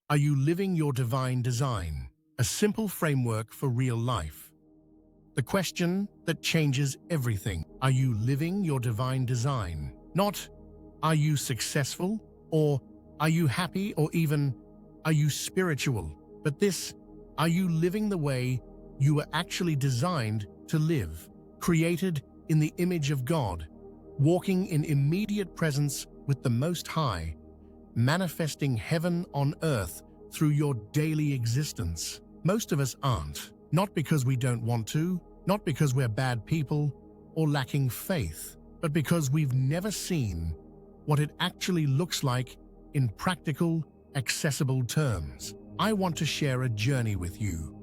Are you living your divine design? A simple framework for real life. The question that changes everything. Are you living your divine design? Not, are you successful? Or, are you happy? Or even, are you spiritual? But this, are you living the way you were actually designed to live? Created in the image of God, walking in immediate presence with the Most High, manifesting heaven on earth through your daily existence. Most of us aren't. Not because we don't want to, not because we're bad people or lacking faith, but because we've never seen what it actually looks like in practical, accessible terms. I want to share a journey with you.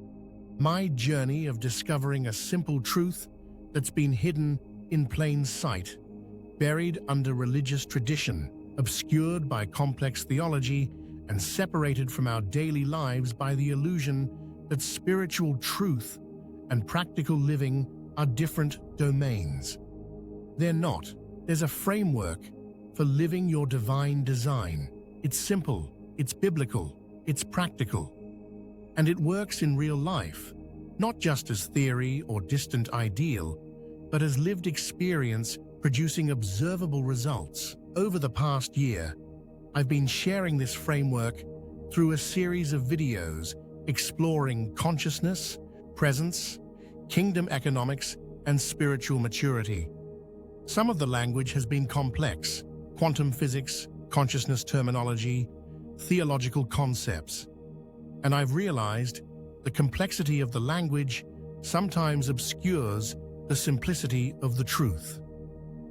My journey of discovering a simple truth that's been hidden in plain sight, buried under religious tradition, obscured by complex theology, and separated from our daily lives by the illusion that spiritual truth and practical living are different domains. They're not. There's a framework for living your divine design. It's simple, it's biblical, it's practical. And it works in real life, not just as theory or distant ideal, but as lived experience producing observable results. Over the past year, I've been sharing this framework through a series of videos exploring consciousness, presence, kingdom economics, and spiritual maturity. Some of the language has been complex: quantum physics, consciousness terminology, theological concepts. And I've realized the complexity of the language sometimes obscures the simplicity of the truth.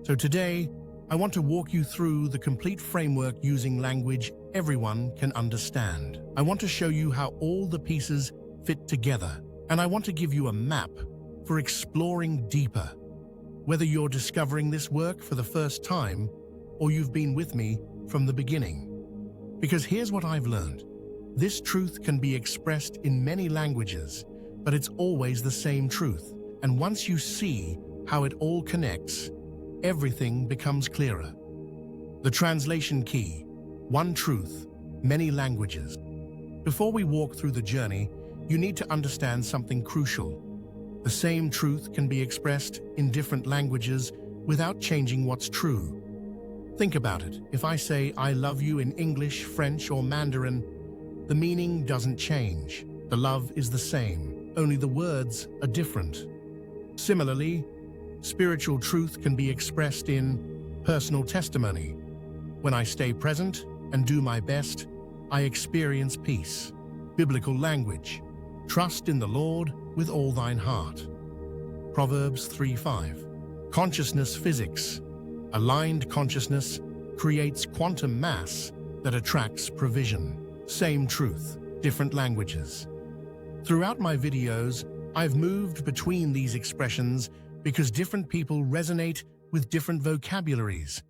So today, I want to walk you through the complete framework using language everyone can understand. I want to show you how all the pieces fit together, and I want to give you a map for exploring deeper. Whether you're discovering this work for the first time, or you've been with me from the beginning. Because here's what I've learned. This truth can be expressed in many languages, but it's always the same truth. And once you see how it all connects, everything becomes clearer. The translation key: one truth, many languages. Before we walk through the journey, you need to understand something crucial. The same truth can be expressed in different languages without changing what's true. Think about it. If I say I love you in English, French, or Mandarin, the meaning doesn't change. The love is the same, only the words are different. Similarly, spiritual truth can be expressed in personal testimony. When I stay present and do my best, I experience peace. Biblical language: trust in the Lord with all thine heart. Proverbs 3:5. Consciousness physics: aligned consciousness creates quantum mass that attracts provision. Same truth, different languages. Throughout my videos, I've moved between these expressions because different people resonate with different vocabularies.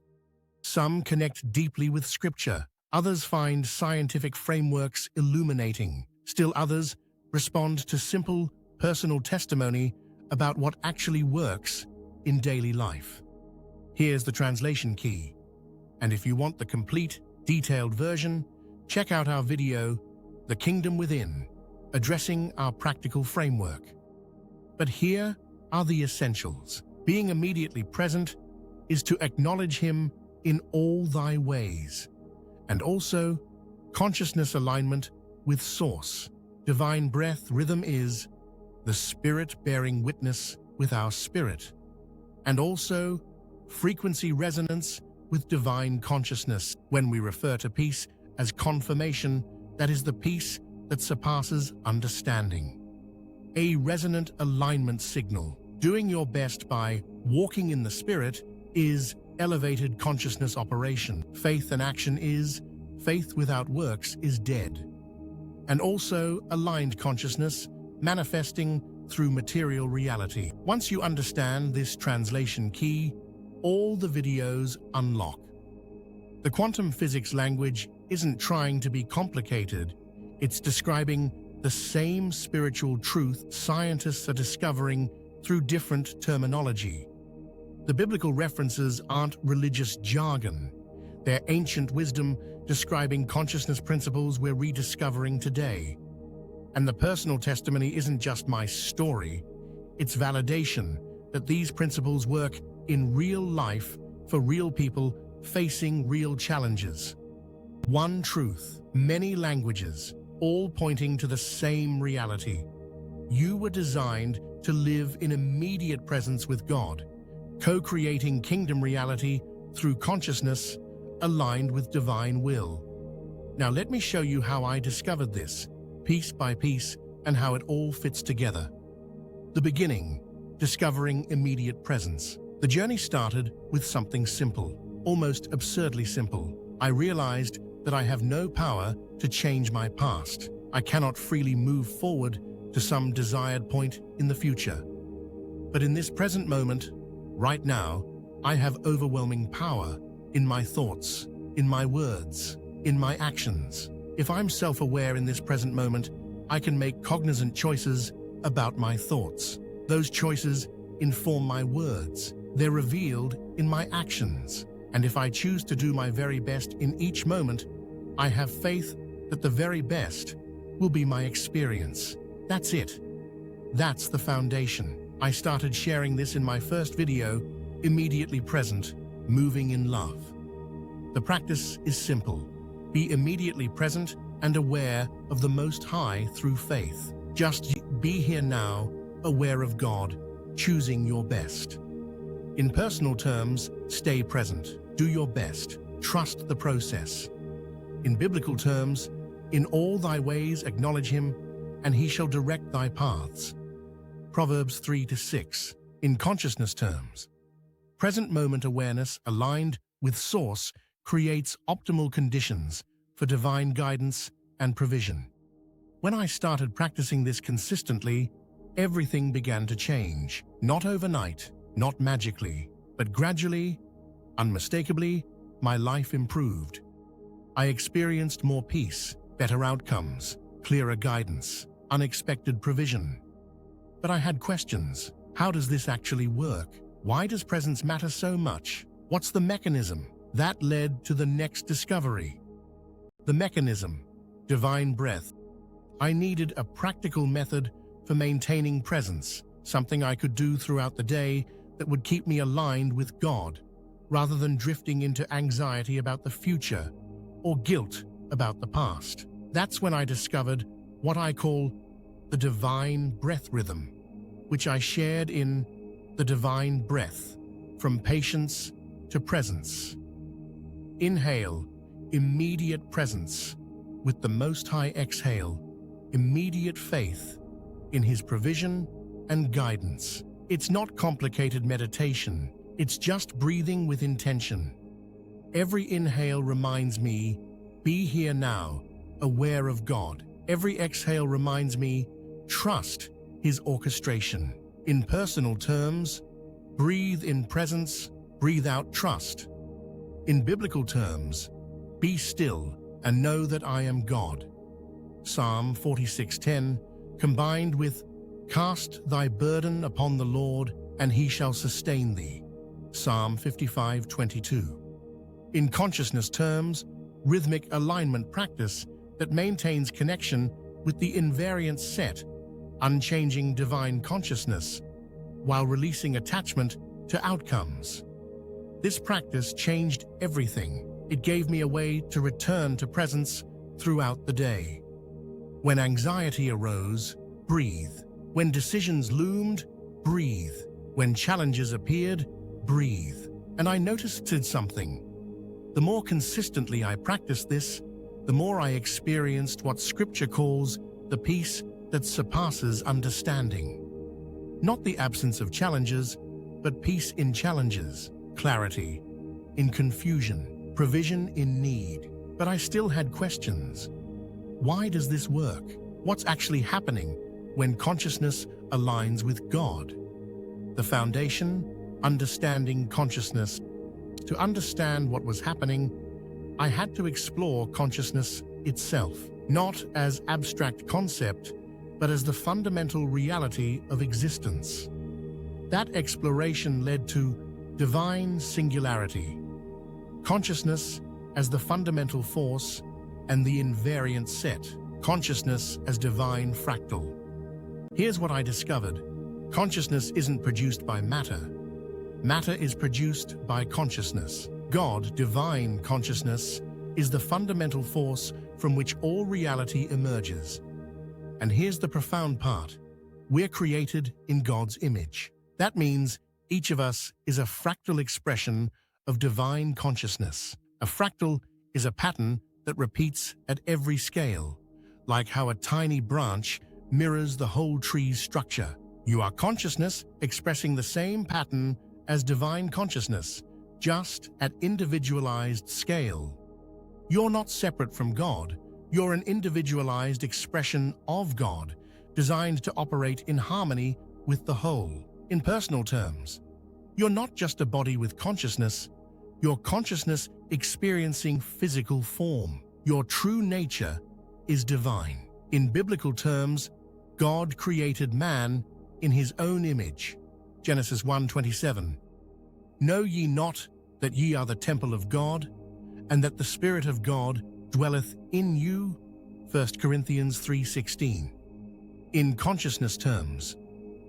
Some connect deeply with scripture, others find scientific frameworks illuminating. Still others respond to simple, personal testimony about what actually works in daily life. Here's the translation key. And if you want the complete, detailed version, check out our video, The Kingdom Within, addressing our practical framework. But here are the essentials. Being immediately present is to acknowledge Him in all thy ways, and also consciousness alignment with Source. Divine breath rhythm is the Spirit bearing witness with our spirit, and also frequency resonance with divine consciousness. When we refer to peace as confirmation, that is the peace that surpasses understanding. A resonant alignment signal. Doing your best by walking in the Spirit is elevated consciousness operation. Faith and action is faith without works is dead. And also aligned consciousness manifesting through material reality. Once you understand this translation key, all the videos unlock. The quantum physics language isn't trying to be complicated. It's describing the same spiritual truth scientists are discovering through different terminology. The biblical references aren't religious jargon. They're ancient wisdom describing consciousness principles we're rediscovering today. And the personal testimony isn't just my story, it's validation that these principles work in real life for real people facing real challenges. One truth, many languages, all pointing to the same reality. You were designed to live in immediate presence with God, co-creating kingdom reality through consciousness aligned with divine will. Now let me show you how I discovered this, piece by piece, and how it all fits together. The beginning, discovering immediate presence. The journey started with something simple, almost absurdly simple. I realized that I have no power to change my past. I cannot freely move forward to some desired point in the future. But in this present moment, right now, I have overwhelming power in my thoughts, in my words, in my actions. If I'm self-aware in this present moment, I can make cognizant choices about my thoughts. Those choices inform my words. They're revealed in my actions. And if I choose to do my very best in each moment, I have faith that the very best will be my experience. That's it. That's the foundation. I started sharing this in my first video, Immediately Present, Moving in Love. The practice is simple. Be immediately present and aware of the Most High through faith. Just be here now, aware of God, choosing your best. In personal terms, stay present. Do your best. Trust the process. In biblical terms, in all thy ways acknowledge him, and he shall direct thy paths. Proverbs 3-6. In consciousness terms, present moment awareness aligned with Source creates optimal conditions for divine guidance and provision. When I started practicing this consistently, everything began to change. Not overnight, not magically, but gradually, unmistakably, my life improved. I experienced more peace, better outcomes, clearer guidance, unexpected provision. But I had questions. How does this actually work? Why does presence matter so much? What's the mechanism? That led to the next discovery. The mechanism, divine breath. I needed a practical method for maintaining presence, something I could do throughout the day that would keep me aligned with God, rather than drifting into anxiety about the future or guilt about the past. That's when I discovered what I call the divine breath rhythm, which I shared in The Divine Breath, From Patience to Presence. Inhale, immediate presence. With the Most High exhale, immediate faith in his provision and guidance. It's not complicated meditation. It's just breathing with intention. Every inhale reminds me, be here now, aware of God. Every exhale reminds me, trust his orchestration. In personal terms, breathe in presence, breathe out trust. In biblical terms, be still and know that I am God. Psalm 46:10, combined with cast thy burden upon the Lord, and he shall sustain thee. Psalm 55:22. In consciousness terms, rhythmic alignment practice that maintains connection with the invariant set, unchanging divine consciousness, while releasing attachment to outcomes. This practice changed everything. It gave me a way to return to presence throughout the day. When anxiety arose, breathe. When decisions loomed, breathe. When challenges appeared, breathe. And I noticed something. The more consistently I practiced this, the more I experienced what Scripture calls the peace that surpasses understanding. Not the absence of challenges, but peace in challenges, clarity in confusion, provision in need. But I still had questions. Why does this work? What's actually happening when consciousness aligns with God? The foundation, understanding consciousness. To understand what was happening, I had to explore consciousness itself, not as abstract concept, but as the fundamental reality of existence. That exploration led to divine singularity. Consciousness as the fundamental force and the invariant set, consciousness as divine fractal. Here's what I discovered. Consciousness isn't produced by matter. Matter is produced by consciousness. God, divine consciousness, is the fundamental force from which all reality emerges. And here's the profound part. We're created in God's image. That means each of us is a fractal expression of divine consciousness. A fractal is a pattern that repeats at every scale, like how a tiny branch mirrors the whole tree's structure. You are consciousness expressing the same pattern as divine consciousness, just at individualized scale. You're not separate from God. You're an individualized expression of God, designed to operate in harmony with the whole. In personal terms, you're not just a body with consciousness, you're consciousness experiencing physical form. Your true nature is divine. In biblical terms, God created man in his own image. Genesis 1:27. Know ye not that ye are the temple of God, and that the Spirit of God dwelleth in you? 1 Corinthians 3:16. In consciousness terms,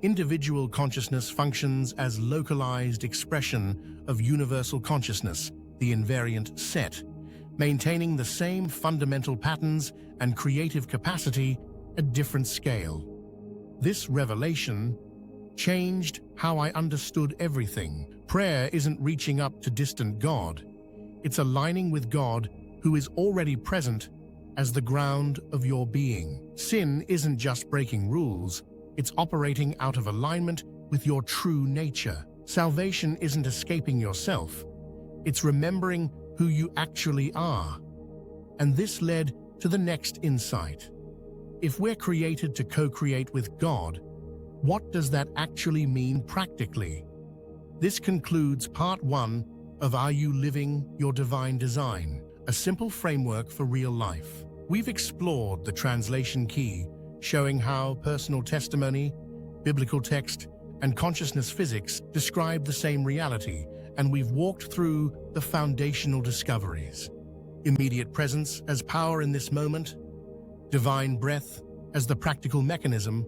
individual consciousness functions as localized expression of universal consciousness, the invariant set, maintaining the same fundamental patterns and creative capacity at different scale. This revelation changed how I understood everything. Prayer isn't reaching up to distant God. It's aligning with God who is already present as the ground of your being. Sin isn't just breaking rules, it's operating out of alignment with your true nature. Salvation isn't escaping yourself, it's remembering who you actually are. And this led to the next insight. If we're created to co-create with God, what does that actually mean practically? This concludes part 1 of Are You Living Your Divine Design? A simple framework for real life. We've explored the translation key, showing how personal testimony, biblical text, and consciousness physics describe the same reality, and we've walked through the foundational discoveries. Immediate presence as power in this moment, divine breath as the practical mechanism,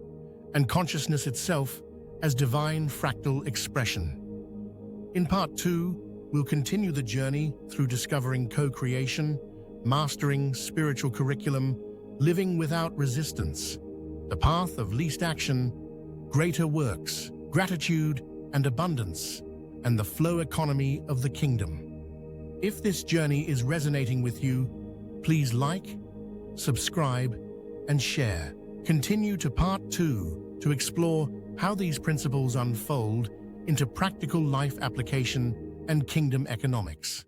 and consciousness itself as divine fractal expression. In part 2, we'll continue the journey through discovering co-creation, mastering spiritual curriculum, living without resistance, the path of least action, greater works, gratitude and abundance, and the flow economy of the kingdom. If this journey is resonating with you, please like, subscribe, and share. Continue to part 2 to explore how these principles unfold into practical life application and kingdom economics.